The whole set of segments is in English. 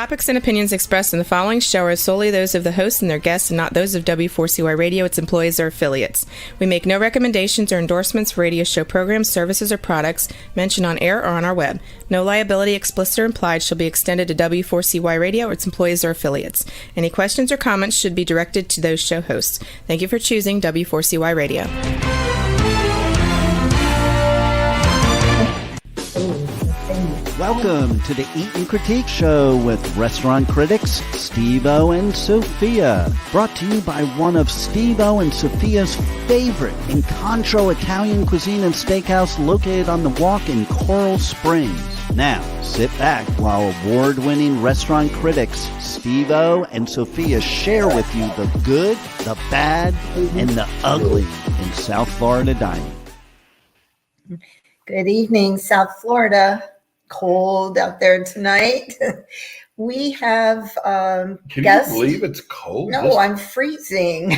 topics and opinions expressed in the following show are solely those of the host and their guests and not those of W4CY Radio, its employees, or affiliates. We make no recommendations or endorsements for radio show programs, services, or products mentioned on air or on our web. No liability, explicit or implied, shall be extended to W4CY Radio or its employees or affiliates. Any questions or comments should be directed to those show hosts. Thank you for choosing W4CY Radio. Welcome to the Eat and Critique Show with restaurant critics Steve-O and Sophia. Brought to you by one of Steve-O and Sophia's favorite Incontro Italian cuisine and steakhouse located on the Walk in Coral Springs. Now, sit back while award-winning restaurant critics Steve-O and Sophia share with you the good, the bad, and the ugly in South Florida dining. Good evening, South Florida. Cold out there tonight. We have Can guests. you believe it's cold? No, I'm freezing.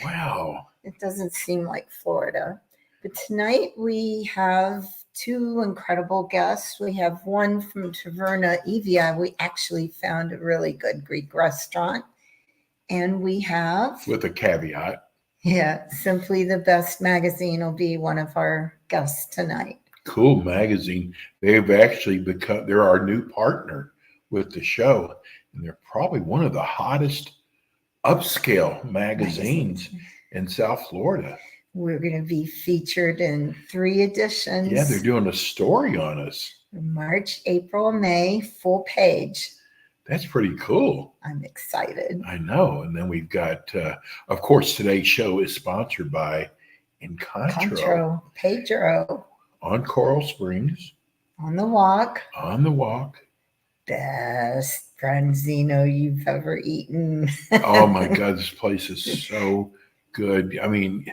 Wow. It doesn't seem like Florida. But tonight we have two incredible guests. We have one from Taverna Evia. We actually found a really good Greek restaurant. And we have... With a caveat. Yeah, Simply the Best magazine will be one of our guests tonight. Cool magazine. They've actually become, they're our new partner with the show. And they're probably one of the hottest upscale magazines in South Florida. We're going to be featured in 3 editions. Yeah, they're doing a story on us. March, April, May, full page. That's pretty cool. I'm excited. I know. And then we've got, of course, today's show is sponsored by Incontro. Pedro. On Coral Springs. On the Walk. On the Walk. Best branzino you've ever eaten. Oh my God, this place is so good. I mean,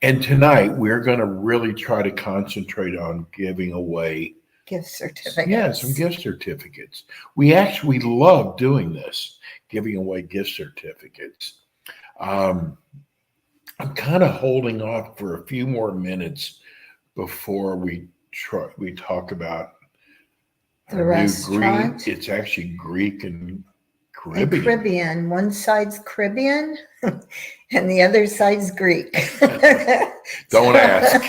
and tonight we're going to really try to concentrate on giving away gift certificates. Yeah, some gift certificates. We actually love doing this, giving away gift certificates. I'm kind of holding off for a few more minutes before we talk about the restaurant. Greek. It's actually Greek and Caribbean. Caribbean. One side's Caribbean and the other side's Greek. Don't ask.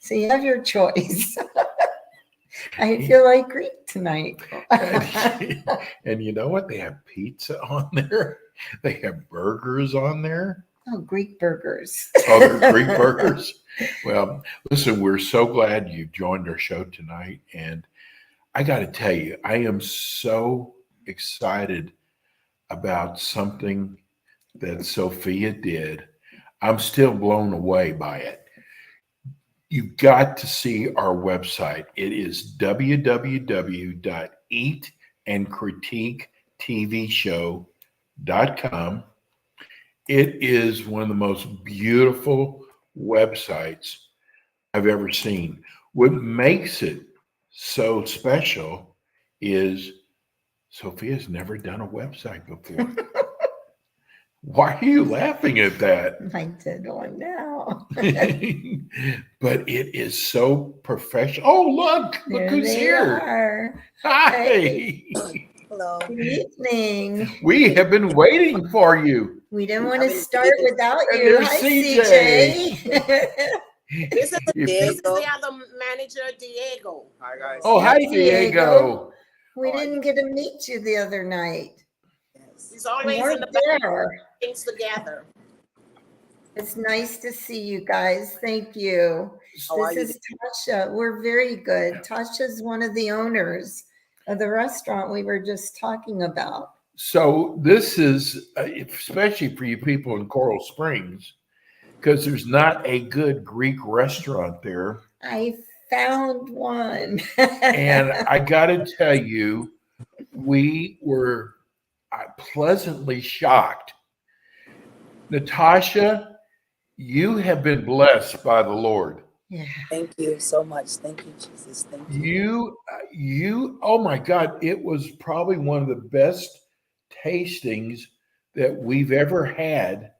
So you have your choice. I feel like Greek tonight. And you know what? They have pizza on there. They have burgers on there. Oh, Greek burgers. Oh, they're Greek burgers. Well, listen, we're so glad you joined our show tonight. And I got to tell you, I am so excited about something that Sophia did. I'm still blown away by it. You've got to see our website. It is www.eatandcritiquetvshow.com. It is one of the most beautiful websites I've ever seen. What makes it so special is Sophia's never done a website before. Why are you laughing at that? I did one now. But it is so professional. Oh, look who's here. Are. Hi. Hello. Good evening. We have been waiting for you. We didn't want to start without And you. there's Hi, CJ. This is This is Diego. the other manager, Diego. Hi guys. Oh, hi, Diego. Diego. We didn't get to meet you the other night. He's always You in the weren't back, there. things together. It's nice to see you guys. Thank you. How are This you? is Tasha. We're very good. Tasha's one of the owners of the restaurant we were just talking about. So this is, especially for you people in Coral Springs, because there's not a good Greek restaurant there. I found one. And I got to tell you, we were pleasantly shocked. Natasha, you have been blessed by the Lord. Yeah. Thank you so much. Thank you, Jesus. Thank you. Oh my God, it was probably one of the best tastings that we've ever had.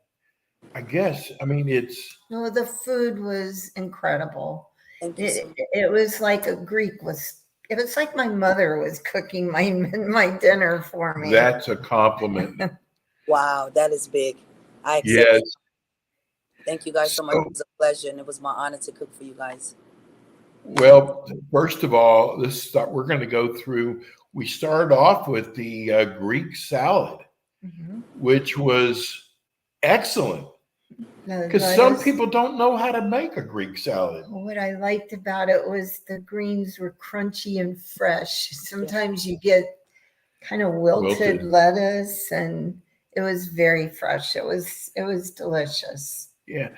I guess, I mean, it's. No, the food was incredible. Thank you so much. It was like a Greek was It was like my mother was cooking my dinner for me. That's a compliment. Wow, that is big. I accept Yes. it. Thank you guys so much. It was a pleasure, and it was my honor to cook for you guys. Well, first of all, we're going to go through. We started off with the Greek salad, which was excellent. Because some people don't know how to make a Greek salad. What I liked about it was the greens were crunchy and fresh. Sometimes you get kind of wilted lettuce, and it was very fresh. It was delicious. Yeah.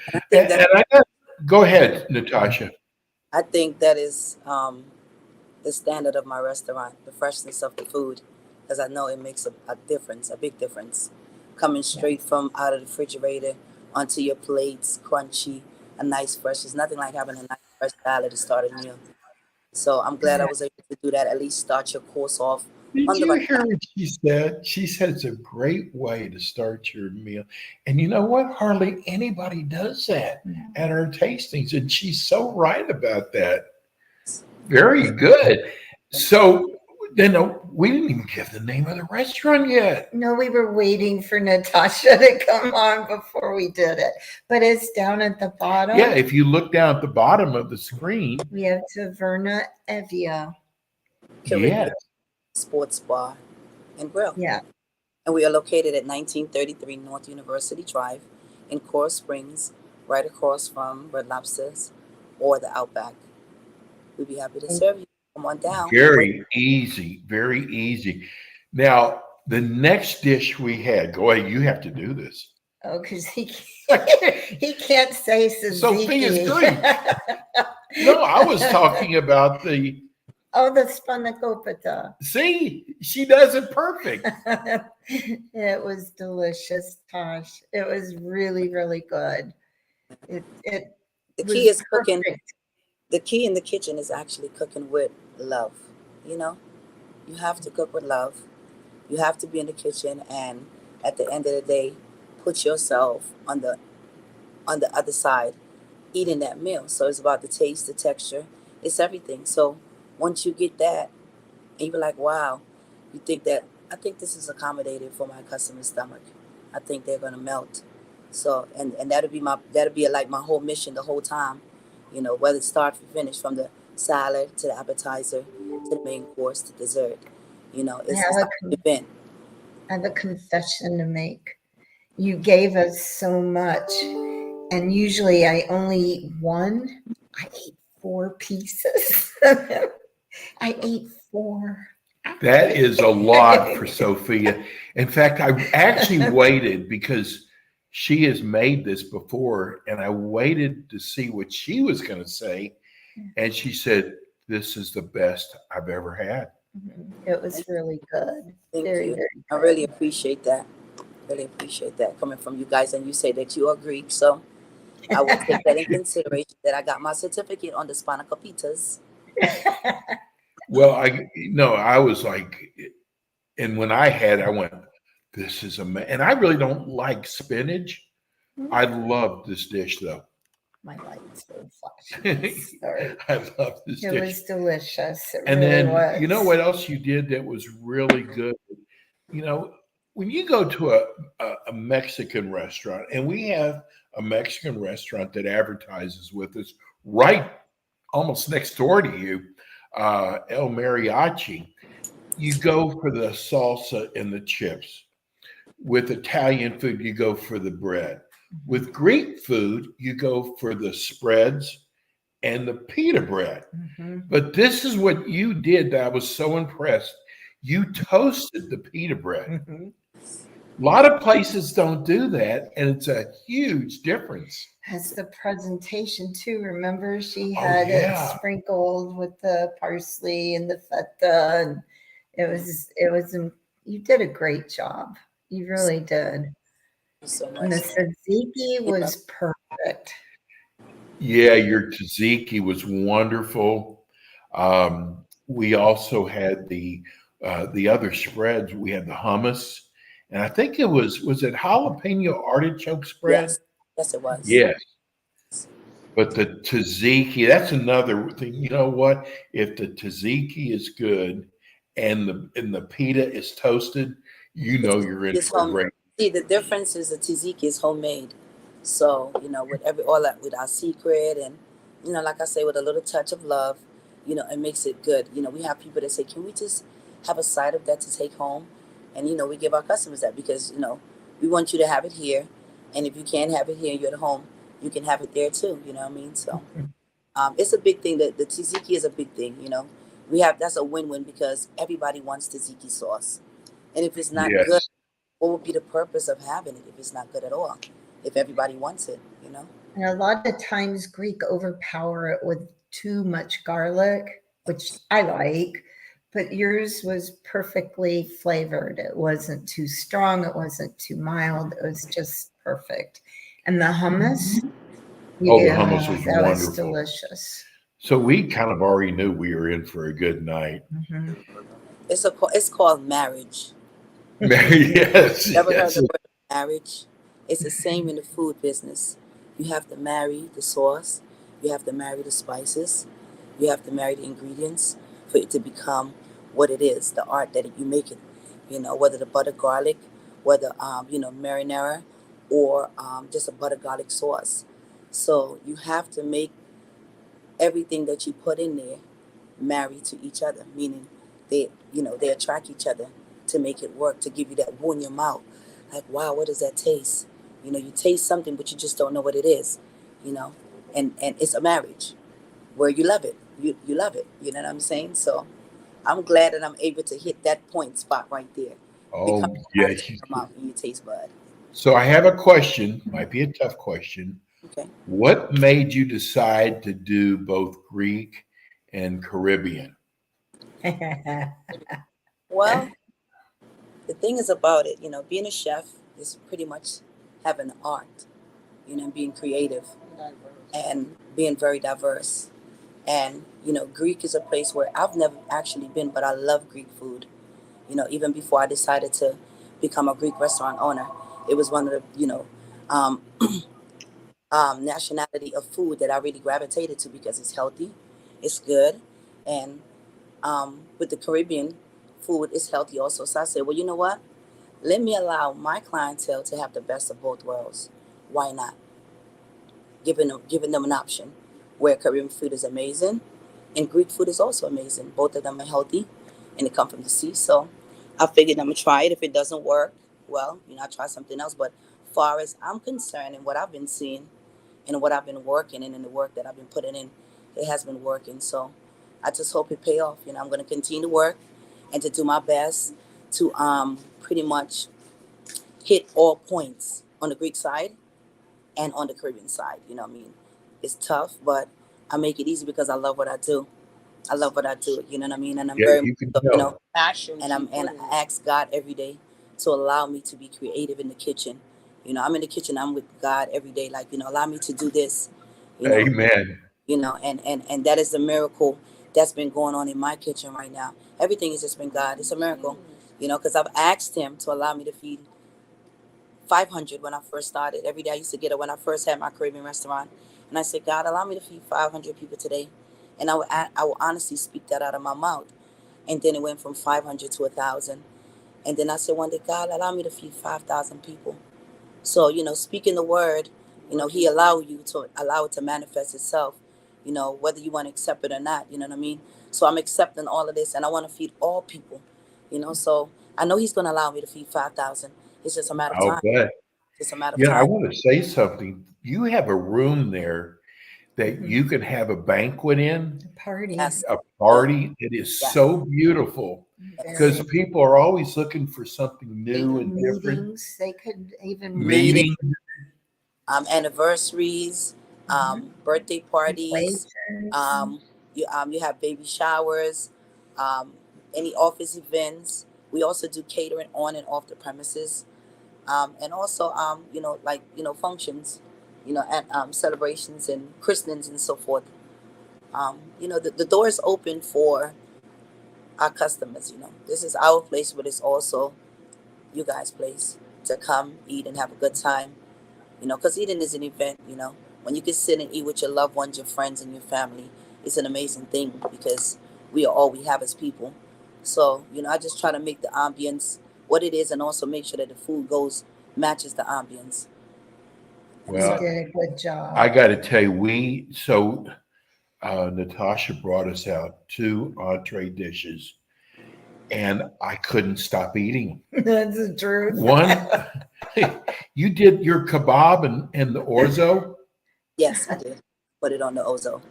Go ahead, Natasha. I think that is the standard of my restaurant, the freshness of the food, because I know it makes a difference, a big difference. Coming straight from out of the refrigerator onto your plates, crunchy, a nice fresh. There's nothing like having a nice fresh salad to start a meal. So I'm glad I was able to do that, at least start your course off. Did you hear what she said? She said it's a great way to start your meal. And you know what? Hardly anybody does that at our tastings. And she's so right about that. Very good. So then we didn't even give the name of the restaurant yet. No, we were waiting for Natasha to come on before we did it. But it's down at the bottom. Yeah, if you look down at the bottom of the screen. We have Taverna Evia. Yes. Sports bar and grill. Yeah. And we are located at 1933 North University Drive in Coral Springs, right across from Red Lobster's or the Outback. We'd be happy to serve you. Come on down. Very easy. Very easy. Now, the next dish we had, go ahead, you have to do this. Oh, because he can't say tzatziki. Sophia's Greek. No, I was talking about the spanakopita. See, she does it perfect. It was delicious, Tosh. It was really, really good. The key is cooking. The key in the kitchen is actually cooking with love. You know, you have to cook with love. You have to be in the kitchen, and at the end of the day, put yourself on the other side, eating that meal. So it's about the taste, the texture, it's everything. So once you get that, and you're like, wow, you think that, I think this is accommodating for my customer's stomach. I think they're gonna melt. So and that'll be like my whole mission the whole time. You know, whether it's start to finish, from the salad to the appetizer to the main course to dessert. You know, it's an event. I have a confession to make. You gave us so much, and usually I only eat one. I ate 4 pieces. I ate 4. That is a lot for Sophia. In fact, I actually waited because she has made this before, and I waited to see what she was going to say. And she said, "This is the best I've ever had." It was really good. Thank Very, you. very good. I really appreciate that. Really appreciate that coming from you guys. And you say that you are Greek, so I will take that in consideration, that I got my certificate on the spanakoppitas. Well, I was like, and when I had, I went, this is amazing. And I really don't like spinach. I love this dish, though. My light's so flashing. Sorry. I love this dish. It was delicious. It And really then, was. you know what else you did that was really good? You know, when you go to a Mexican restaurant, and we have a Mexican restaurant that advertises with us right almost next door to you, El Mariachi, you go for the salsa and the chips. With Italian food, you go for the bread. With Greek food, you go for the spreads and the pita bread. But this is what you did that I was so impressed. You toasted the pita bread. A lot of places don't do that, and it's a huge difference. Has the presentation too. Remember, she had it sprinkled with the parsley and the feta, and it was. You did a great job. You really did. So much. And the tzatziki was perfect. Yeah, your tzatziki was wonderful. We also had the other spreads. We had the hummus, and I think was it jalapeno artichoke spread? Yes, it was. Yes. But the tzatziki, that's another thing. You know what? If the tzatziki is good and the pita is toasted, you know you're in It's for a home. great. See, the difference is the tzatziki is homemade. So, with all that, with our secret and, like I say, with a little touch of love, it makes it good. We have people that say, can we just have a side of that to take home? And, we give our customers that because, we want you to have it here. And if you can't have it here, you're at home, you can have it there too. You know what I mean? So it's a big thing. That the tzatziki is a big thing. That's a win-win because everybody wants tzatziki sauce. And if it's not good, Yes. what would be the purpose of having it if it's not good at all? If everybody wants it. And a lot of times Greek overpower it with too much garlic, which I like, but yours was perfectly flavored. It wasn't too strong. It wasn't too mild. It was just perfect. And the hummus, Oh, the yeah, hummus was that was wonderful. delicious. So we kind of already knew we were in for a good night. Mm-hmm. It's called marriage. Yes. Never heard Yes. the word marriage? It's the same in the food business. You have to marry the sauce. You have to marry the spices. You have to marry the ingredients for it to become what it is, the art that you make it. Whether the butter garlic, whether marinara, or just a butter garlic sauce. So you have to make everything that you put in there marry to each other, meaning they attract each other to make it work, to give you that woo in your mouth. Like, wow, what does that taste? You taste something, but you just don't know what it is, and it's a marriage where you love it. You love it. You know what I'm saying? So I'm glad that I'm able to hit that point spot right there. Oh, Become a marriage yes. in your mouth and your taste bud. So I have a question, might be a tough question. Okay. What made you decide to do both Greek and Caribbean? Well, the thing is about it, being a chef is pretty much having an art, being creative and being very diverse. And, Greek is a place where I've never actually been, but I love Greek food. Even before I decided to become a Greek restaurant owner, it was one of the, um, nationality of food that I really gravitated to because it's healthy, it's good. And with the Caribbean food, it's healthy also. So I said, well, you know what? Let me allow my clientele to have the best of both worlds. Why not? Giving them an option where Caribbean food is amazing and Greek food is also amazing. Both of them are healthy and they come from the sea. So I figured I'm gonna try it. If it doesn't work, well, I try something else. But far as I'm concerned and what I've been seeing and what I've been working in and the work that I've been putting in, it has been working. So I just hope it pay off. I'm gonna continue to work and to do my best to pretty much hit all points on the Greek side and on the Caribbean side. What I mean? It's tough, but I make it easy because I love what I do. I love what I do. You know what I mean? And I'm Yeah, very, you can you know, tell. Passion. and I ask God every day to allow me to be creative in the kitchen. I'm in the kitchen. I'm with God every day. Like, allow me to do this. You know, Amen. and that is the miracle that's been going on in my kitchen right now. Everything has just been God. It's a miracle. Because I've asked Him to allow me to feed 500 when I first started. Every day I used to get it when I first had my Caribbean restaurant. And I said, God, allow me to feed 500 people today. And I would honestly speak that out of my mouth. And then it went from 500 to 1,000. And then I said, one day, God, allow me to feed 5,000 people. So, speaking the word, He allow you to allow it to manifest itself, whether you want to accept it or not. You know what I mean? So I'm accepting all of this and I want to feed all people, so I know He's going to allow me to feed 5,000. It's just a matter of I'll time. bet. It's a matter of Yeah, I time. want to say something. You have a room there that you can have a banquet in, Party. Yes. a party. It is Yes. so beautiful because people are always looking for something new and different. Meetings. They could even Meeting. Anniversaries, birthday parties. Wagers. You have baby showers, um, any office events. We also do catering on and off the premises, and also functions, and celebrations and christenings and so forth. The door is open for our customers. This is our place, but it's also you guys' place to come eat and have a good time. Because eating is an event. When you can sit and eat with your loved ones, your friends, and your family, it's an amazing thing because we are all we have as people. So, I just try to make the ambience what it is and also make sure that the food matches the ambience. You did a good job. I got to tell you, Natasha brought us out 2 entree dishes, and I couldn't stop eating them. That's the truth. One, you did your kebab and the orzo? Yes, I did. Put it on the ozo.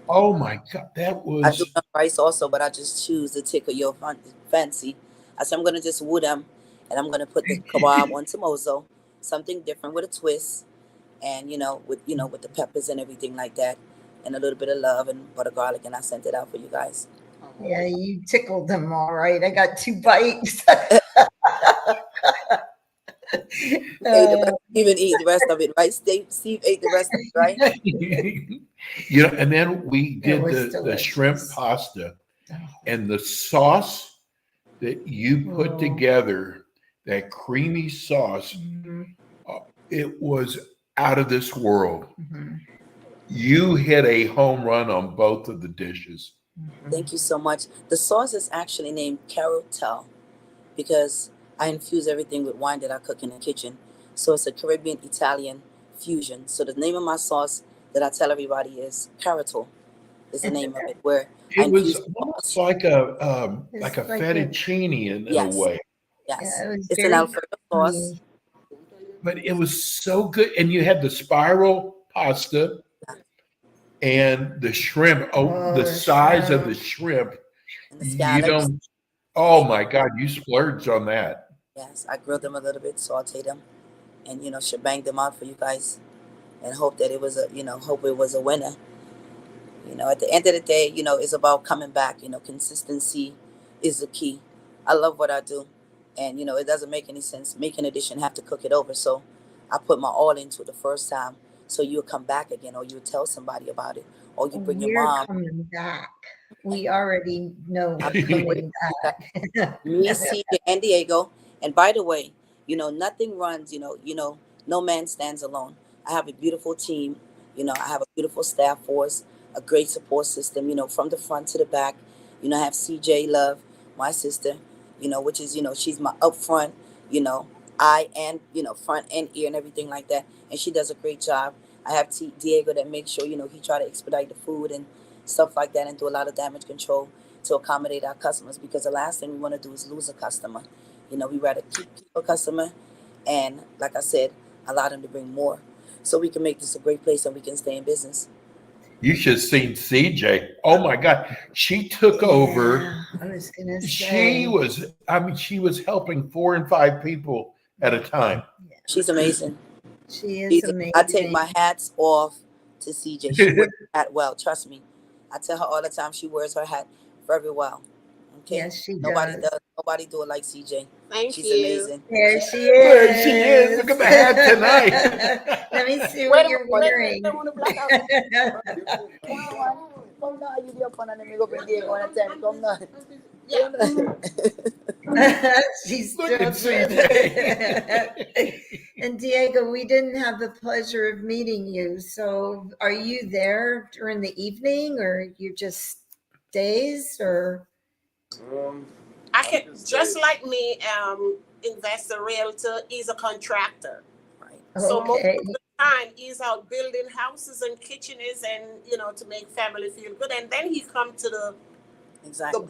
Oh my God, that was... I do rice also, but I just choose to tickle your fancy. I said I'm going to just woo them, and I'm going to put the kebab on some ozo, something different with a twist, and with the peppers and everything like that, and a little bit of love and butter garlic, and I sent it out for you guys. Yeah, you tickled them all right. I got 2 bites. Even eat the rest of it, right? Steve ate the rest of it, right? And then we did the shrimp pasta, and the sauce that you put together, that creamy sauce, it was out of this world. You hit a home run on both of the dishes. Thank you so much. The sauce is actually named Carotel because I infuse everything with wine that I cook in the kitchen. So it's a Caribbean Italian fusion. So the name of my sauce that I tell everybody is Carotel. Is the name of it. Where it was almost like a fettuccine in a way. Yes, it's an Alfredo sauce. But it was so good, and you had the spiral pasta and the shrimp. The size of the shrimp. And the scallops. Oh my God, you splurged on that. Yes, I grilled them a little bit, sauteed them, and shebang them out for you guys, and hope that it was a winner. At the end of the day, it's about coming back. Consistency is the key. I love what I do, and it doesn't make any sense making a dish and have to cook it over. So I put my all into it the first time, so you'll come back again, or you'll tell somebody about it, or you bring your mom. Coming back. We already know we're coming back. Me, CJ, and Diego. And by the way, nothing runs. No man stands alone. I have a beautiful team. I have a beautiful staff force, a great support system. From the front to the back. I have CJ Love, my sister. Which is she's my upfront. Eye and front and ear and everything like that. And she does a great job. I have Diego that makes sure he try to expedite the food and stuff like that, and do a lot of damage control to accommodate our customers, because the last thing we want to do is lose a customer. We rather keep a customer and, like I said, allow them to bring more, so we can make this a great place and we can stay in business. You should have seen CJ. Oh my God. She took over. I was going to say. She was helping 4 and 5 people at a time. She's amazing. She is amazing. I take my hats off to CJ. She wears her hat well. Trust me. I tell her all the time she wears her hat very well. Okay. Yes, she Nobody does. Nobody do it like CJ. She's amazing. There she is. There she is. Look at the hat tonight. Let me see what you're wearing. She's Look at still CJ. And Diego, we didn't have the pleasure of meeting you. So are you there during the evening, or you just days, or? I can just like me, investor realtor, he's a contractor. Right. So most Okay. of the time he's out building houses and kitchens and to make family feel good. And then he come to the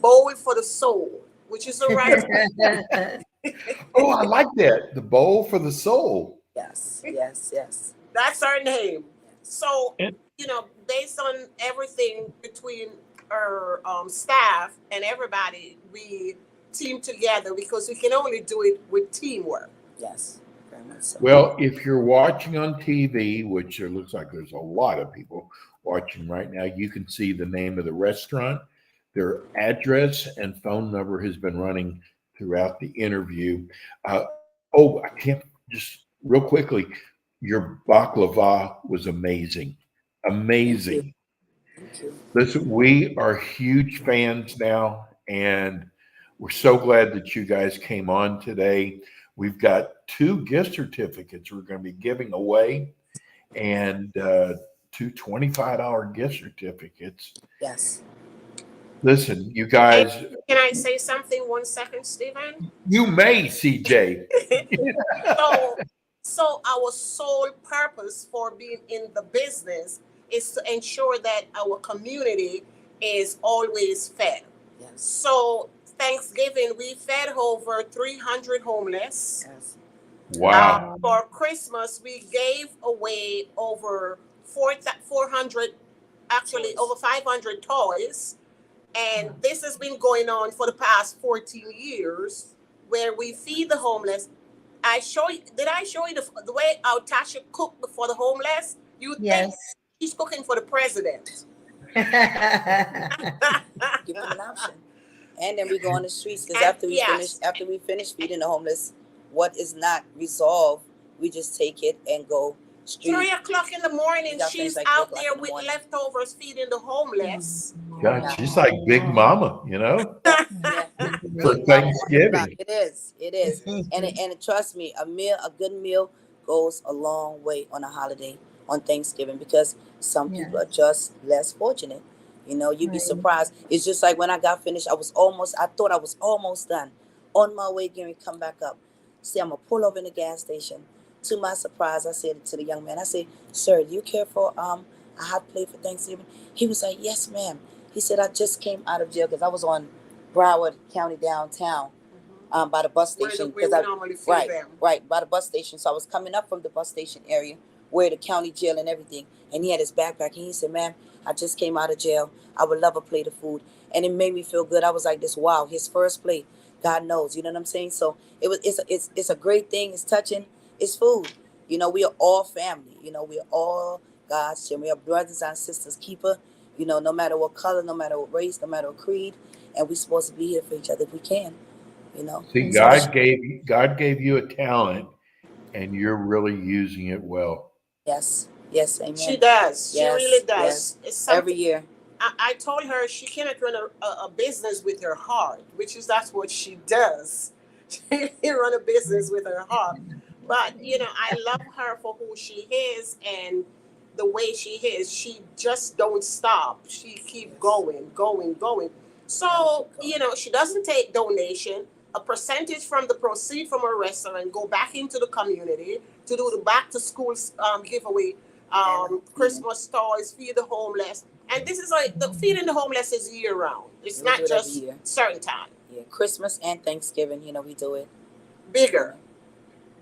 bowl for the soul, which is a restaurant. Oh, I like that. The bowl for the soul. Yes. That's our name. So based on everything between our staff and everybody, we team together because we can only do it with teamwork. Yes, very much so. Well, if you're watching on TV, which it looks like there's a lot of people watching right now, you can see the name of the restaurant. Their address and phone number has been running throughout the interview. I can't just real quickly. Your baklava was amazing. Amazing. Thank you. Listen, we are huge fans now, and we're so glad that you guys came on today. We've got 2 gift certificates we're going to be giving away, and 2 $25 gift certificates. Yes. Listen, you guys. Can I say something 1 second, Stephen? You may, CJ. So our sole purpose for being in the business is to ensure that our community is always fed. Yes. So Thanksgiving, we fed over 300 homeless. Yes. Wow. For Christmas, we gave away over 400, actually over 500 toys. And this has been going on for the past 14 years, where we feed the homeless. Did I show you the way our Tasha cooked for the homeless? You think she's cooking for the president. Give them an option. And then we go on the streets, because after we finish feeding the homeless, what is not resolved, we just take it and go street. 3 o'clock in the morning, she's out there with leftovers feeding the homeless. God, she's like Big Mama, you know, for Thanksgiving. It is. And trust me, a good meal goes a long way on a holiday, on Thanksgiving, because some people are just less fortunate. You know, you'd be surprised. It's just like when I got finished, I thought I was almost done. On my way, getting come back up. See, I'm going to pull over in the gas station. To my surprise, I said to the young man, I said, "Sir, do you care for a hot plate for Thanksgiving?" He was like, "Yes, ma'am." He said, "I just came out of jail," because I was on Broward County downtown by the bus station. Right, by the bus station. So I was coming up from the bus station area where the county jail and everything. And he had his backpack. And he said, "Ma'am, I just came out of jail. I would love a plate of food." And it made me feel good. I was like this, wow, his first plate. God knows, you know what I'm saying? So it's a great thing. It's touching. It's food. You know, we are all family. You know, we are all God's children. We are brothers and sisters keeper. You know, no matter what color, no matter what race, no matter what creed, and we're supposed to be here for each other if we can. You know. See, God gave you a talent, and you're really using it well. Yes, amen. She does. She really does. Yes. Every year. I told her she cannot run a business with her heart, that's what she does. She run a business with her heart. But, you know, I love her for who she is and the way she is. She just don't stop. She keep going. So, you know, she doesn't take donation. A percentage from the proceed from her restaurant go back into the community to do the back to school giveaway, Christmas toys, feed the homeless. And this is like the feeding the homeless is year round. It's not just certain time. Yeah, Christmas and Thanksgiving, you know, we do it bigger.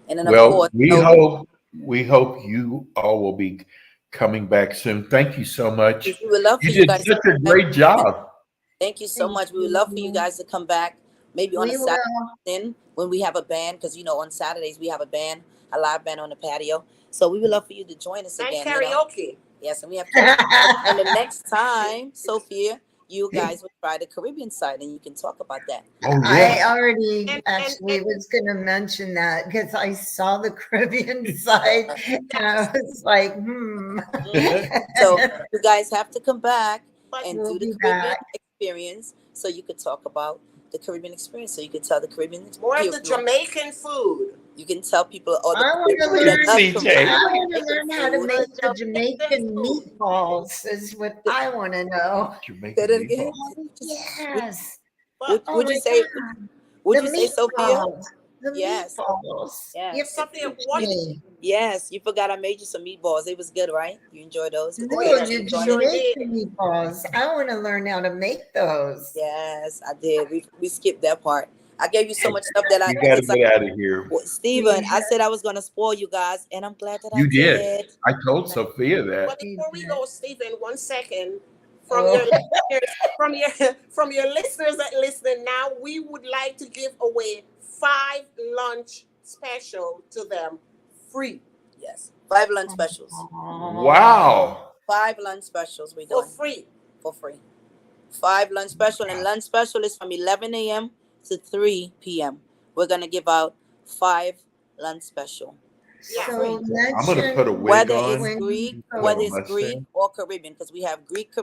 And then of course, we hope you all will be coming back soon. Thank you so much. We would love for you did such a great job. Thank you so much. We would love for you guys to come back, maybe on a Saturday when we have a band, because you know on Saturdays we have a live band on the patio. So we would love for you to join us again. And karaoke. Yes, and we have karaoke. And the next time, Sophia, you guys will try the Caribbean side, and you can talk about that. Oh, yeah. I already was going to mention that because I saw the Caribbean side, and I was like, So you guys have to come back and do the Caribbean experience, so you could talk about the Caribbean experience, so you could tell the Caribbean experience. More of the Jamaican food. You can tell people. I want to learn how to make the Jamaican meatballs. Is what I want to know. Jamaican meatballs. Yes. Would you say? Would you say, Sophia? The meatballs. Yes. Yes, you forgot I made you some meatballs. It was good, right? You enjoyed those? No, you Jamaican meatballs. I want to learn how to make those. Yes, I did. We skipped that part. I gave you so much stuff that you got to get out of here. Well, Stephen, I said I was going to spoil you guys, and I'm glad that you did. I told Sophia that. But before we go, Stephen, 1 second. From your listeners that listen now, we would like to give away 5 lunch special to them free. Yes, 5 lunch specials. Wow. 5 lunch specials we do for free. 5 lunch special, and lunch special is from 11 a.m. to 3 p.m. We're gonna give out 5 lunch special. Yeah. So I'm gonna put a wig whether on. It's Greek or Caribbean, because we have Greek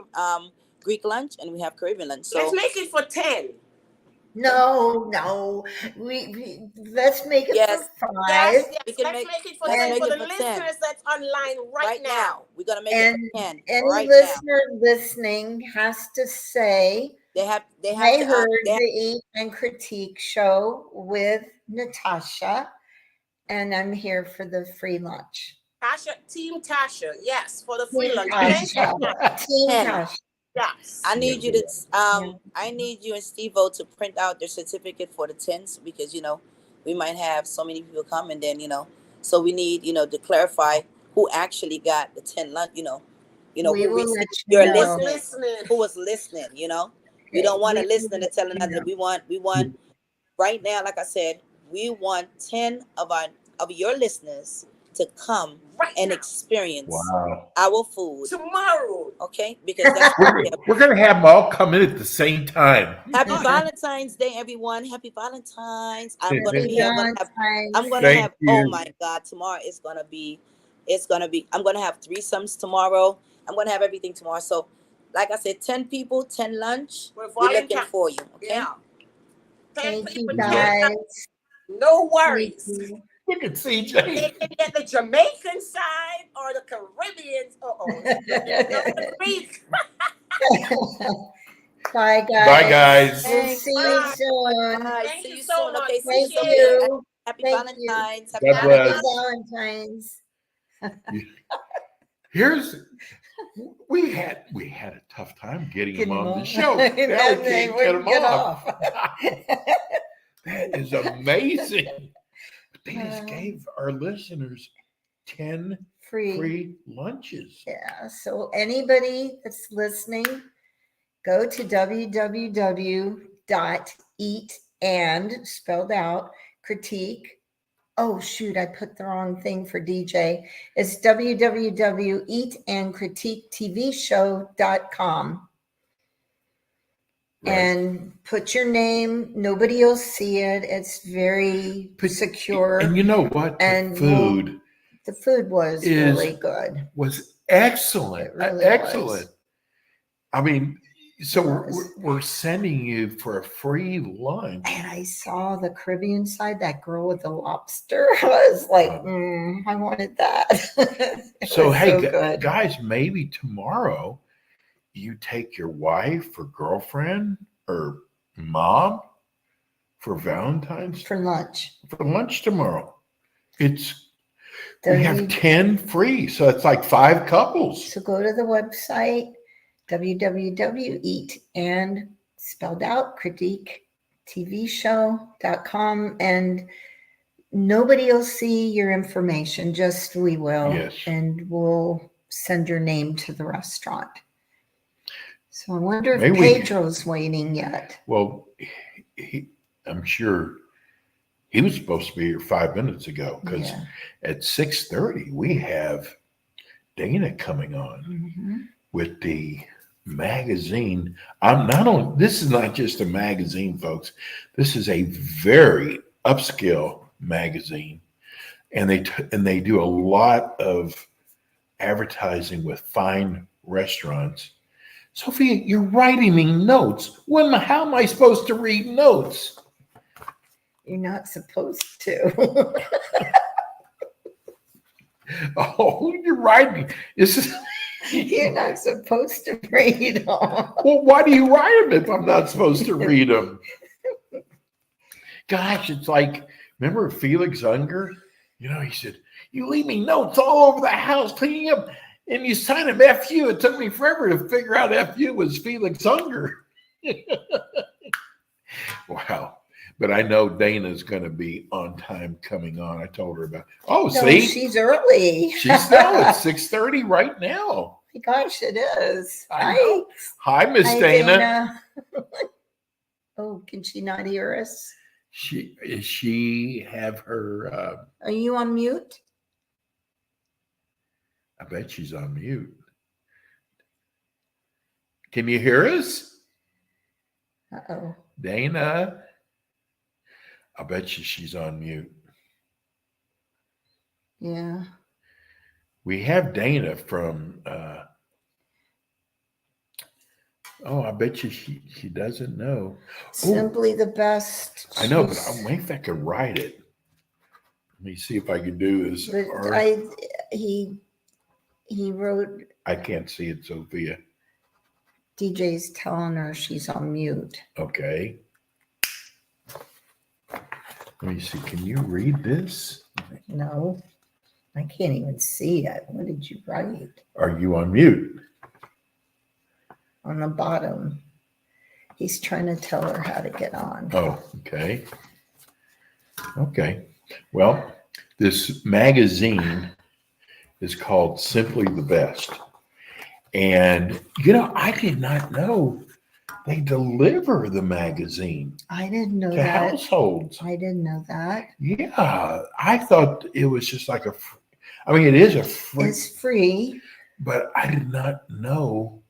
lunch and we have Caribbean lunch. So let's make it for 10. No. We let's make it Yes. for 5. Yes. We can Let's make make it for let's 10 make for it the for 10 listeners that's online right now. We're gonna make And it for 10 any right now. listener listening has to say They have I to heard the Eat and Critique show with Natasha, and I'm here for the free lunch. Team Tasha, yes, for the free Team lunch. Tasha. Team 10. Tasha. Yes. I need you to I need you and Steve-O to print out their certificate for the 10s, because we might have so many people come, and then so we need to clarify who actually got the 10 lunch, We who will received let your you know. listening, who was listening. We don't want to listen and tell another. We want right now, like I said, we want 10 of your listeners to come and experience our food tomorrow. Okay, because that's we're going to have them all come in at the same time. Happy Valentine's Day, everyone. Happy Valentine's. I'm going to be here. I'm going to Thank have you. oh my God, tomorrow is going to be I'm going to have threesomes tomorrow. I'm going to have everything tomorrow. So, like I said, 10 people, 10 lunch. We're looking for you, okay? Yeah. Thank you, guys. No worries. Look at CJ. They can get the Jamaican side or the Caribbean. Bye, guys. Bye, guys. We'll see you soon. Thank you so much. Okay, Thank you. Happy Thank Valentine's. You. God bless. Happy Here's we had a tough time getting him on the show. Now we can't get him off. That is amazing. They just gave our listeners 10 free lunches. Yeah. So anybody that's listening, go to www.eatand spelled out critique. Oh shoot, I put the wrong thing for DJ. It's www.eatandcritiquetvshow.com. Right. And put your name. Nobody will see it. It's very secure. And you know what? And the food was really good. Was excellent. Really excellent. Was. I mean, so we're sending you for a free lunch. And I saw the Caribbean side, that girl with the lobster. I was like, I wanted that. So hey, guys, maybe tomorrow you take your wife or girlfriend or mom for Valentine's for lunch tomorrow. We have 10 free, so it's like 5 couples. So go to the website www.eatand spelled out critiquetvshow.com, and nobody will see your information, just we will. Yes. And we'll send your name to the restaurant. So I wonder if Pedro's waiting yet. Well, I'm sure he was supposed to be here 5 minutes ago, because at 6:30 we have Dana coming on with the magazine. This is not just a magazine, folks. This is a very upscale magazine, and they do a lot of advertising with fine restaurants. Sophia, you're writing me notes. How am I supposed to read notes? You're not supposed to. Oh, you're writing. You're not supposed to read them. Well, why do you write them if I'm not supposed to read them? Gosh, it's like, remember Felix Unger? He said, you leave me notes all over the house cleaning up, and you sign them FU. It took me forever to figure out FU was Felix Unger. Wow. But I know Dana's going to be on time coming on. I told her about. See, she's early. It's 6:30 right now. My gosh, it is. Hi, Miss Dana. Oh, can she not hear us? She have her? Are you on mute? I bet she's on mute. Can you hear us? Uh-oh. Dana. I bet she's on mute. Yeah. We have Dana from Oh, I bet you she doesn't know. Simply the best. I know, but I wonder if I could write it. Let me see if I can do this. But he wrote. I can't see it, Sophia. DJ's telling her she's on mute. Okay. Let me see. Can you read this? No, I can't even see it. What did you write? Are you on mute? On the bottom. He's trying to tell her how to get on. Oh, okay. Okay. Well, this magazine is called Simply the Best. And, I did not know they deliver the magazine. I didn't know to that. households. I didn't know that. Yeah. I thought it was just like it is a free. It's free. But I did not know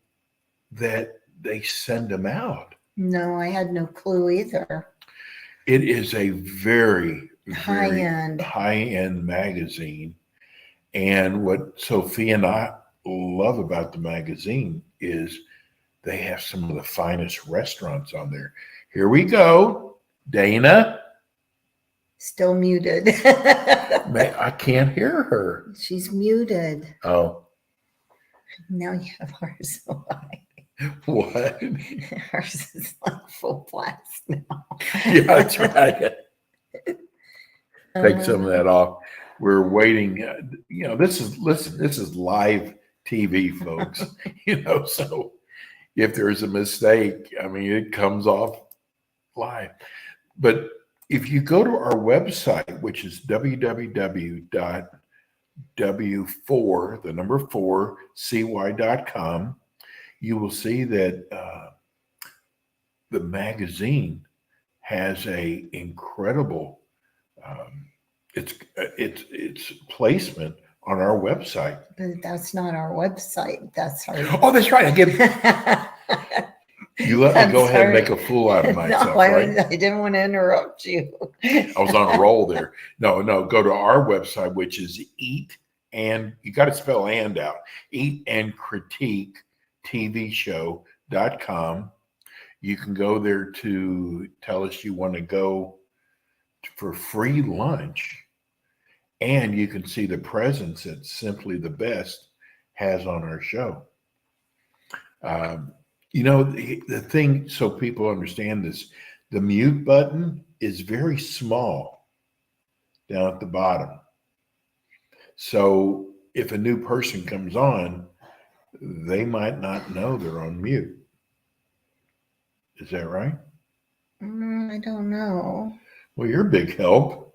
that they send them out. No, I had no clue either. It is a very high-end magazine. And what Sophia and I love about the magazine is they have some of the finest restaurants on there. Here we go. Dana. Still muted. I can't hear her. She's muted. Oh. Now you have ours away. What? Ours is like full blast now. Yeah, that's right. Take some of that off. We're waiting. This is live TV, folks. So if there's a mistake, it comes off live. But if you go to our website, which is www.w4cy.com, you will see that the magazine has a incredible its placement on our website. But that's not our website. That's our. Oh, that's right. You let me go ahead and make a fool out of myself, right? I didn't want to interrupt you. I was on a roll there. No, go to our website, which is you got to spell and out, eatandcritiquetvshow.com. You can go there to tell us you want to go for free lunch, and you can see the presence that Simply the Best has on our show. The thing, so people understand this, the mute button is very small down at the bottom. So if a new person comes on, they might not know they're on mute. Is that right? I don't know. Well, you're a big help.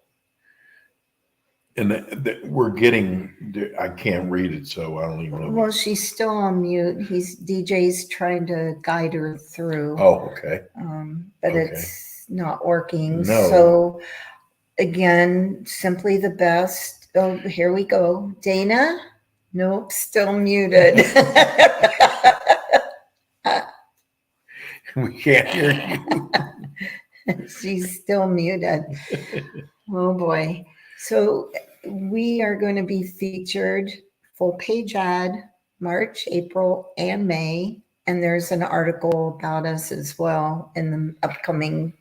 And we're getting, I can't read it, so I don't even know. Well, she's still on mute. DJ's trying to guide her through. Oh, okay. But okay. It's not working. No. So again, Simply the Best. Oh, here we go. Dana? Nope, still muted. We can't hear you. She's still muted. Oh boy. So we are going to be featured full page ad March, April, and May. And there's an article about us as well in the upcoming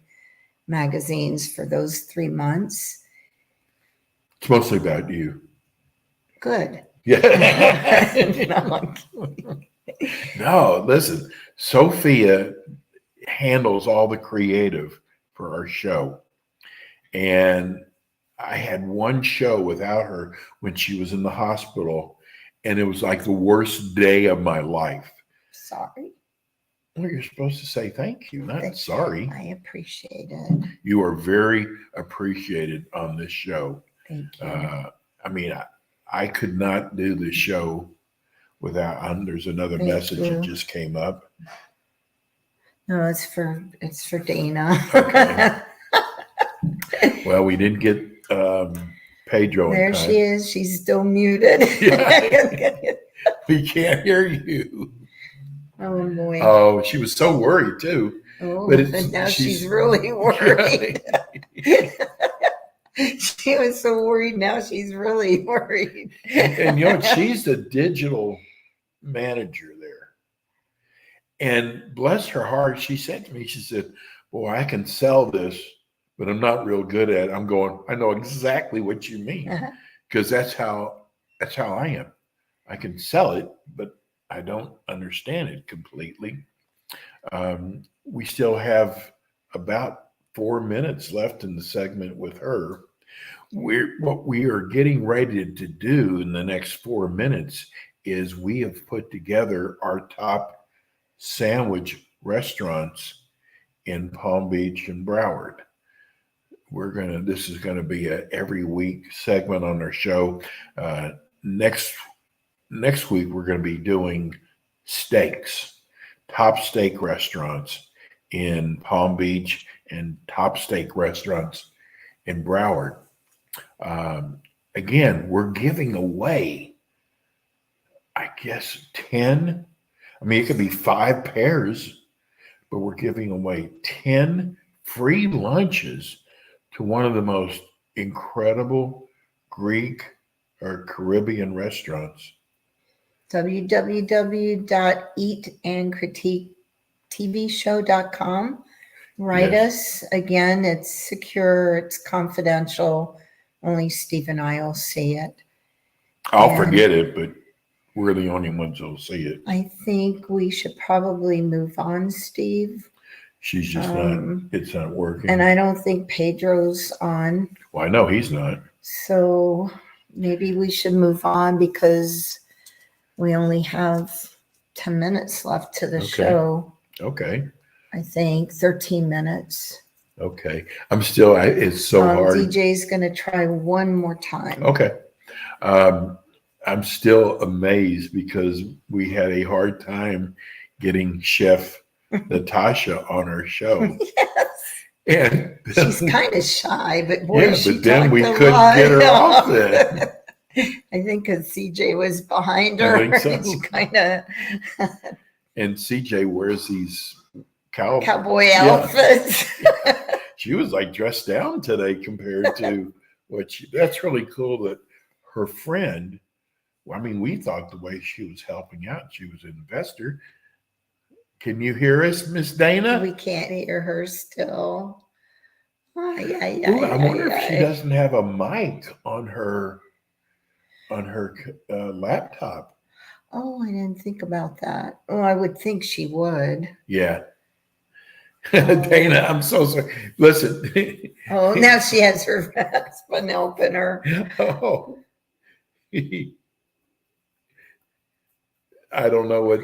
magazines for those 3 months. It's mostly about you. Good. Yeah. No, listen, Sophia handles all the creative for our show. And I had one show without her when she was in the hospital, and it was like the worst day of my life. Sorry. Well, you're supposed to say thank you, not sorry. I appreciate it. You are very appreciated on this show. Thank you. I could not do this show without. There's another message that just came up. No, it's for Dana. Okay. Well, we didn't get Pedro. There she is. She's still muted. Yeah. We can't hear you. Oh boy. Oh, she was so worried too. Oh, but now she's really worried. She was so worried. Now she's really worried. And she's the digital manager there. And bless her heart, she said to me, she said, "Boy, I can sell this, but I'm not real good at it." I'm going, I know exactly what you mean, because that's how I am. I can sell it, but I don't understand it completely. We still have about 4 minutes left in the segment with her. What we are getting ready to do in the next 4 minutes is we have put together our top sandwich restaurants in Palm Beach and Broward. This is gonna be a every week segment on our show. Next week we're gonna be doing steaks, top steak restaurants in Palm Beach and top steak restaurants in Broward. Again, we're giving away, I guess, 10. I mean, it could be 5 pairs, but we're giving away 10 free lunches to one of the most incredible Greek or Caribbean restaurants. www.eatandcritiquetvshow.com. Write us. Again, it's secure, it's confidential. Only Steve and I will see it. I'll forget it, but we're the only ones who'll see it. I think we should probably move on, Steve. She's just it's not working. And I don't think Pedro's on. Well, I know he's not. So maybe we should move on because we only have 10 minutes left to the show. Okay. I think 13 minutes. Okay. It's so hard. DJ's going to try one more time. Okay. I'm still amazed because we had a hard time getting Chef Natasha on our show. Yes. And she's kind of shy, but boy, but then we couldn't get her off it. I think because CJ was behind her. I think so. She kind of. And CJ wears these cowboy outfits. She was like dressed down today compared to that's really cool that her friend, we thought the way she was helping out, she was an investor. Can you hear us, Miss Dana? We can't hear her still. I wonder if she doesn't have a mic on her laptop. Oh, I didn't think about that. Oh, I would think she would. Yeah. Dana, I'm so sorry. Listen. Oh, now she has her husband helping her. Oh. I don't know what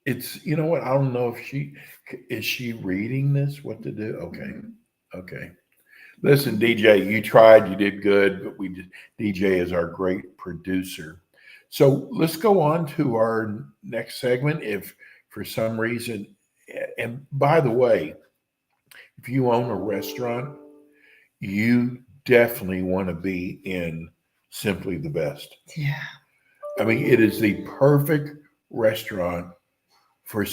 it's, I don't know if is she reading this, what to do? Okay. Okay. Listen, DJ, you tried, you did good, but DJ is our great producer. So let's go on to our next segment. If for some reason, and by the way, if you own a restaurant, you definitely want to be in Simply the Best. Yeah. It is the perfect restaurant for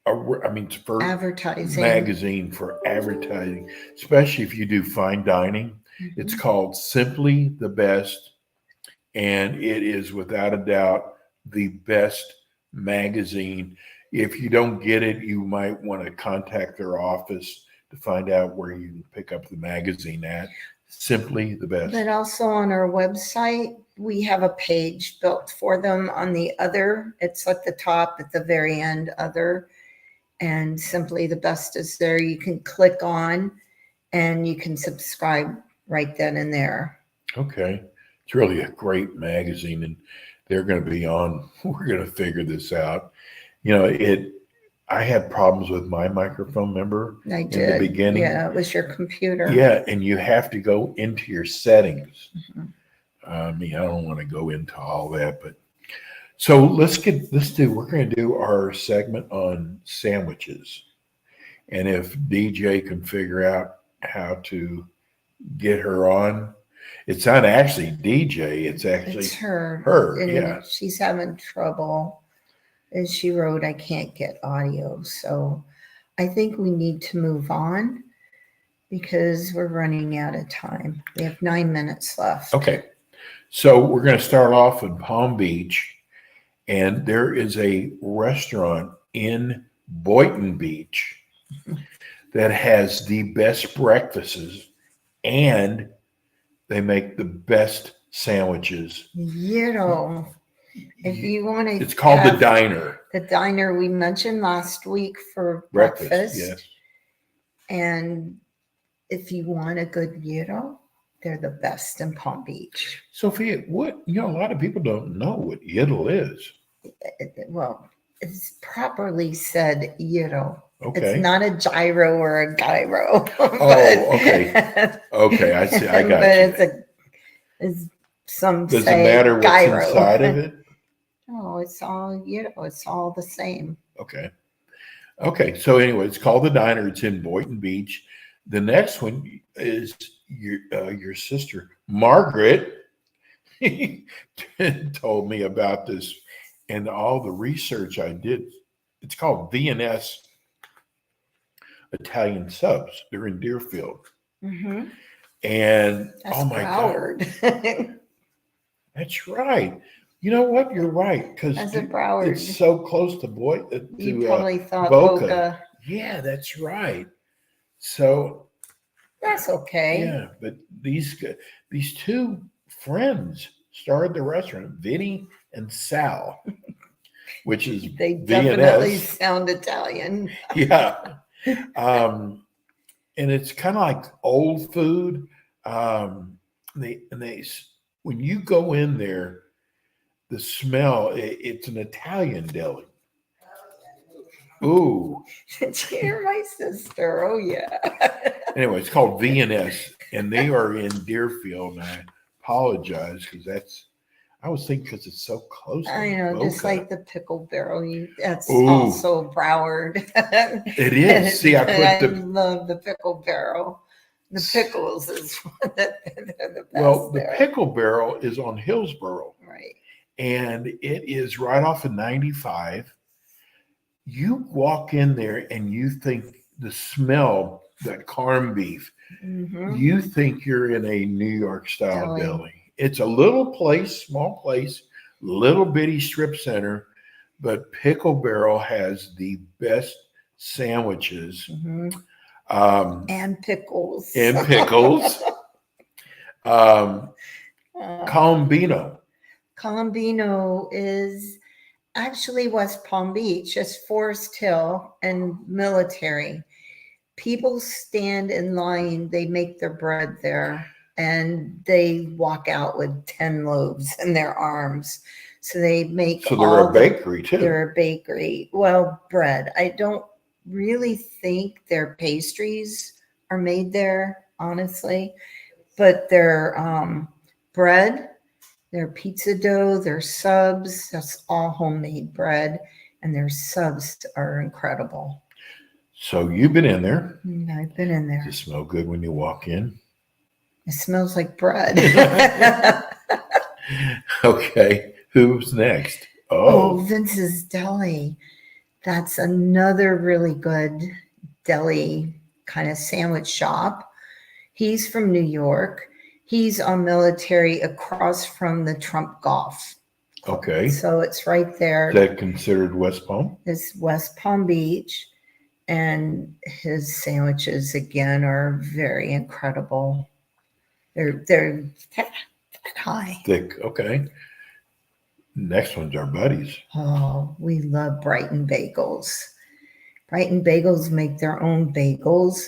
advertising, magazine, for advertising, especially if you do fine dining. Mm-hmm. It's called Simply the Best, and it is without a doubt the best magazine. If you don't get it, you might want to contact their office to find out where you can pick up the magazine at. Simply the Best. But also on our website, we have a page built for them on the other. It's at the top, at the very end, other. And Simply the Best is there. You can click on and you can subscribe right then and there. Okay. It's really a great magazine, and they're going to be on. We're going to figure this out. I had problems with my microphone, remember? I did. In the beginning. Yeah, it was your computer. Yeah, and you have to go into your settings. Mm-hmm. I don't want to go into all that, but so we're going to do our segment on sandwiches. And if DJ can figure out how to get her on, it's not actually DJ, it's her. And yeah. She's having trouble. As she wrote, I can't get audio. So I think we need to move on because we're running out of time. We have 9 minutes left. Okay. So we're going to start off in Palm Beach. And there is a restaurant in Boynton Beach that has the best breakfasts, and they make the best sandwiches. If you want to, it's called the Diner. The Diner we mentioned last week for breakfast. Yes. And if you want a good gyro, they're the best in Palm Beach. Sophia, a lot of people don't know what gyro is. Well, it's properly said gyro. Okay. It's not a gyro or a gyro. Okay. Okay, I see. I got you. It's some Does say it matter what's gyro. inside of it? No, it's all it's all the same. Okay. So anyway, it's called the Diner. It's in Boynton Beach. The next one is your sister Margaret told me about this, and all the research I did. It's called V&S Italian Subs. They're in Deerfield. Mm-hmm. And That's oh my Broward. God. That's right. You know what? You're right. Because it's so close to you probably thought Boca. Yeah, that's right. So that's okay. Yeah, but these two friends started the restaurant, Vinny and Sal, which is they definitely sound Italian. Yeah. And it's kind of like old food. They when you go in there, the smell, it's an Italian deli. Ooh. Did you hear my sister? Oh, yeah. Anyway, it's called V&S, and they are in Deerfield, and I apologize because I was thinking because it's so close to know, Boca. just like the Pickle Barrel. That's also Broward. It is. See, I love the Pickle Barrel. The pickles is they're the best. Well, the Pickle Barrel is on Hillsboro. Right. And it is right off of 95. You walk in there and you think the smell, that corned beef, you think you're in a New York style deli. It's a little place, small place, little bitty strip center, but Pickle Barrel has the best sandwiches. And pickles. Colombino. Colombino is actually West Palm Beach, just Forest Hill and Military. People stand in line, they make their bread there, and they walk out with 10 loaves in their arms. So they make they're a bakery too. They're a bakery. Well, bread. I don't really think their pastries are made there, honestly, but their bread, their pizza dough, their subs, that's all homemade bread, and their subs are incredible. So you've been in there. I've been in there. Does it smell good when you walk in? It smells like bread. Okay, who's next? Oh, Vince's Deli. That's another really good deli kind of sandwich shop. He's from New York. He's on Military across from the Trump Golf. Okay. So it's right there. Is that considered West Palm? It's West Palm Beach. And his sandwiches, again, are very incredible. They're that high. Thick. Okay. Next one's our buddies. Oh, we love Brighton Bagels. Brighton Bagels make their own bagels,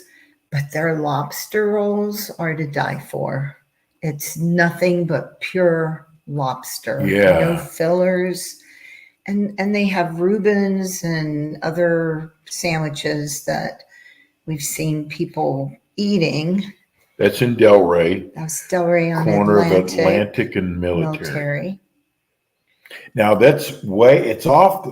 but their lobster rolls are to die for. It's nothing but pure lobster. Yeah. No fillers. And they have Reubens and other sandwiches that we've seen people eating. That's in Delray. That's Delray on corner of Atlantic and Military. Now it's off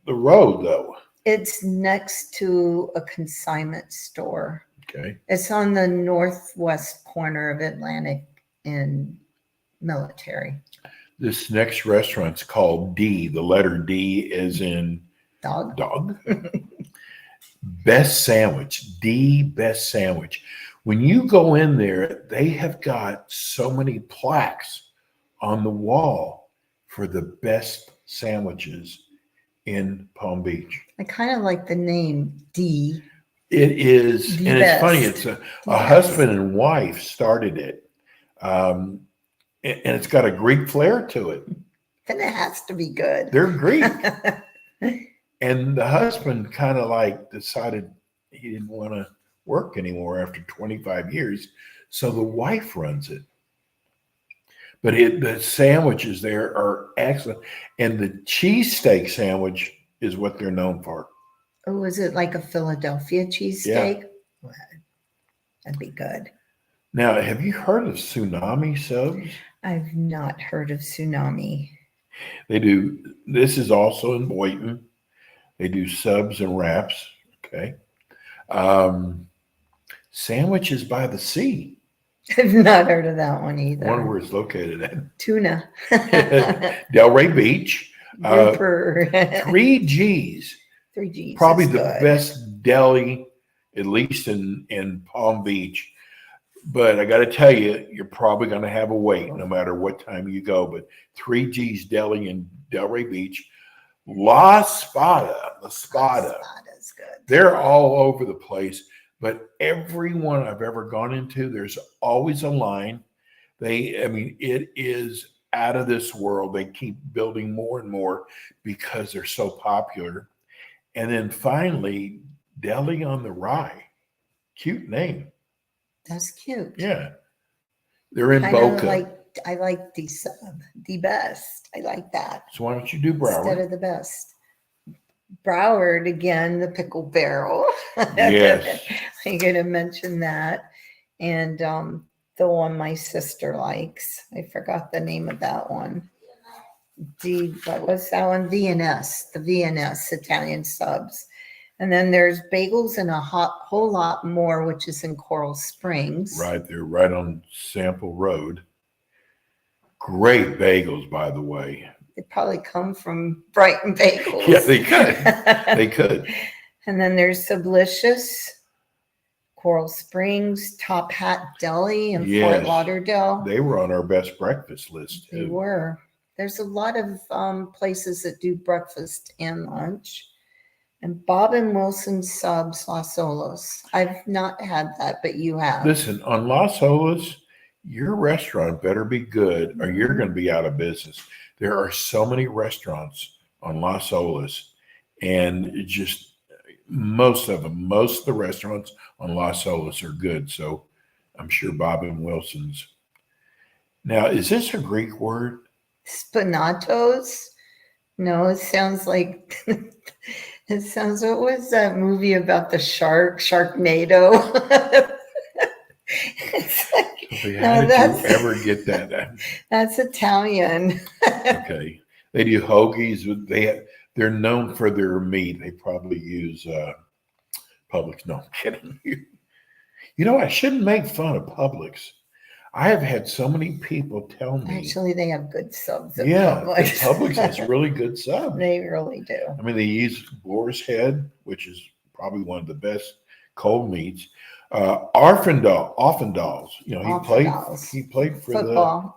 the road though. It's next to a consignment store. Okay. It's on the northwest corner of Atlantic and Military. This next restaurant's called D. The letter D is in dog. Best sandwich. D, best sandwich. When you go in there, they have got so many plaques on the wall for the best sandwiches in Palm Beach. I kind of like the name D. It is, The and best. it's funny. It's a husband and wife started it, and it's got a Greek flair to it. Then it has to be good. They're Greek, and the husband kind of like decided he didn't want to work anymore after 25 years, so the wife runs it. But the sandwiches there are excellent, and the cheesesteak sandwich is what they're known for. Oh, is it like a Philadelphia cheesesteak? Well, that'd be good. Now, have you heard of Tsunami subs? I've not heard of Tsunami. They do. This is also in Boynton. They do subs and wraps. Okay. Sandwiches by the Sea. I've not heard of that one either. Wonder where it's located at. Tuna. Delray Beach. Grouper. 3Gs. 3Gs. Probably is the good. best deli, at least in Palm Beach. But I got to tell you, you're probably going to have a wait no matter what time you go. But 3G's Deli in Delray Beach, La Spada, Spada's good. they're all over the place. But every one I've ever gone into, there's always a line. It is out of this world. They keep building more and more because they're so popular. And then finally, Deli on the Rye. Cute name. That's cute. Yeah. They're in I Boca. I like the sub, the best. I like that. So why don't you do Broward? Instead of the best. Broward again, the pickle barrel. Yes. I'm gonna mention that. And the one my sister likes. I forgot the name of that one. What was that one? VNS, the VNS Italian subs. And then there's bagels and a whole lot more, which is in Coral Springs. Right there, right on Sample Road. Great bagels, by the way. They probably come from Brighton Bagels. Yeah, they could. They could. And then there's Sublicious, Coral Springs, Top Hat Deli in Yes. Fort Lauderdale. They were on our best breakfast list, They too. were. There's a lot of places that do breakfast and lunch. And Bob and Wilson Subs, Los Olos. I've not had that, but you have. Listen, on Los Olas, your restaurant better be good or you're going to be out of business. There are so many restaurants on Los Olas, and most of the restaurants on Los Olas are good. So I'm sure Bob and Wilson's. Now, is this a Greek word? Spinatos? No, it sounds like what was that movie about the shark, Sharknado? It's like, How did you ever get that? That's Italian. Okay. They do hoagies. They're known for their meat. They probably use Publix. No, I'm kidding you. You know, I shouldn't make fun of Publix. I have had so many people tell me. Actually, they have good subs at Yeah, Publix. Publix has really good subs. They really do. I mean, they use boar's head, which is probably one of the best cold meats. Offendals, you know, he played for football.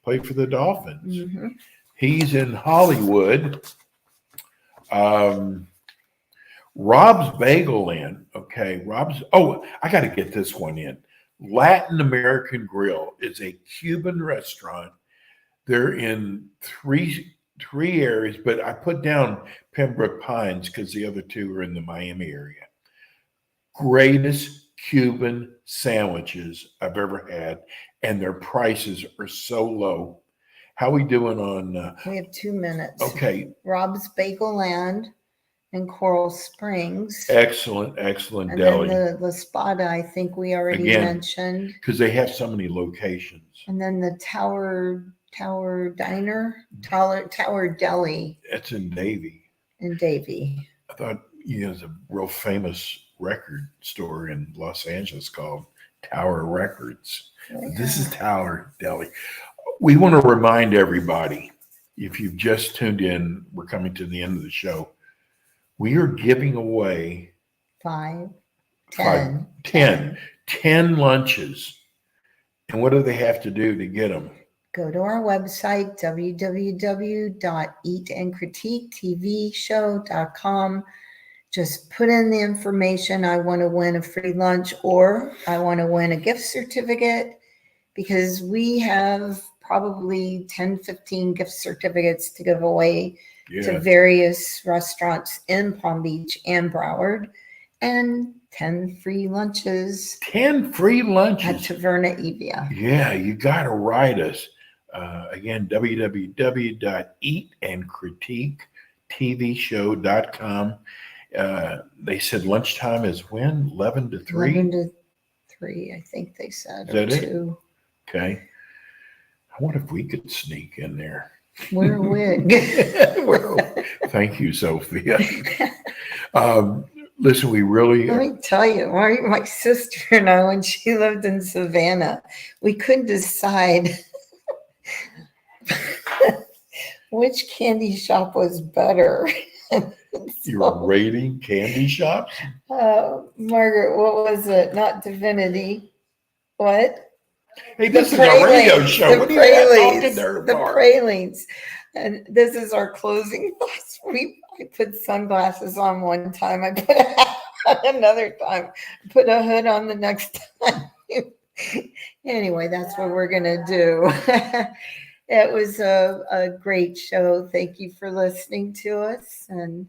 Played for the Dolphins. Mm-hmm. He's in Hollywood. Rob's Bagel Inn. Okay, I got to get this one in. Latin American Grill is a Cuban restaurant. They're in three areas, but I put down Pembroke Pines because the other two are in the Miami area. Greatest Cuban sandwiches I've ever had, and their prices are so low. How we doing on? We have 2 minutes. Okay. Rob's Bagel Land in Coral Springs. Excellent And deli. then the Spada, I think we already mentioned. Because they have so many locations. And then the Tower Diner, Tower Deli That's in Davie. in Davie. I thought there's a real famous record store in Los Angeles called Tower Records. Yeah. This is Tower Deli. We want to remind everybody, if you've just tuned in, we're coming to the end of the show. We are giving away 10 lunches. And what do they have to do to get them? go to our website, www.eatandcritiquetvshow.com. Just put in the information. I want to win a free lunch, or I want to win a gift certificate, because we have probably 10, 15 gift certificates to give away to various restaurants in Palm Beach and Broward, and 10 free lunches. 10 free lunches at Taverna Evia. Yeah, you got to write us. Again, www.eatandcritiquetvshow.com. They said lunchtime is when? 11 to 3? 11 to 3, I think they said. Is that or it? 2. Okay. I wonder if we could sneak in there. We're a wig. Well, thank you, Sophia. Listen, we really... Let me tell you, my sister and I, when she lived in Savannah, we couldn't decide which candy shop was better. You were rating candy shops? Margaret, what was it? Not Divinity. What? Hey, this is a radio show. What are you talking there about? The pralines. And this is our closing thoughts. I put sunglasses on one time. I put a hat on another time. I put a hood on the next time. Anyway, that's what we're going to do. It was a great show. Thank you for listening to us. And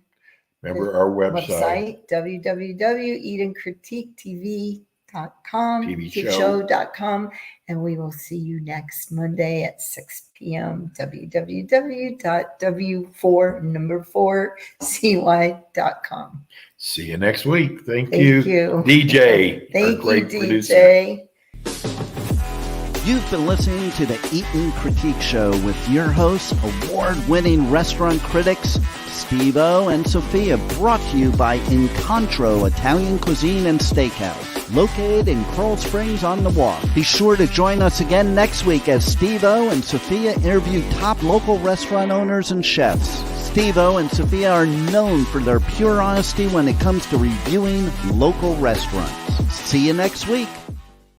remember our website, www.eatandcritiquetvshow.com, TV show.com, and we will see you next Monday at 6 p.m. www.w4cy.com. See you next week. Thank you. DJ. Thank you, DJ. Producer. You've been listening to the Eat and Critique Show with your hosts, award-winning restaurant critics, Steve-O and Sophia, brought to you by Incontro Italian Cuisine and Steakhouse, located in Coral Springs on the Walk. Be sure to join us again next week as Steve-O and Sophia interview top local restaurant owners and chefs. Steve-O and Sophia are known for their pure honesty when it comes to reviewing local restaurants. See you next week.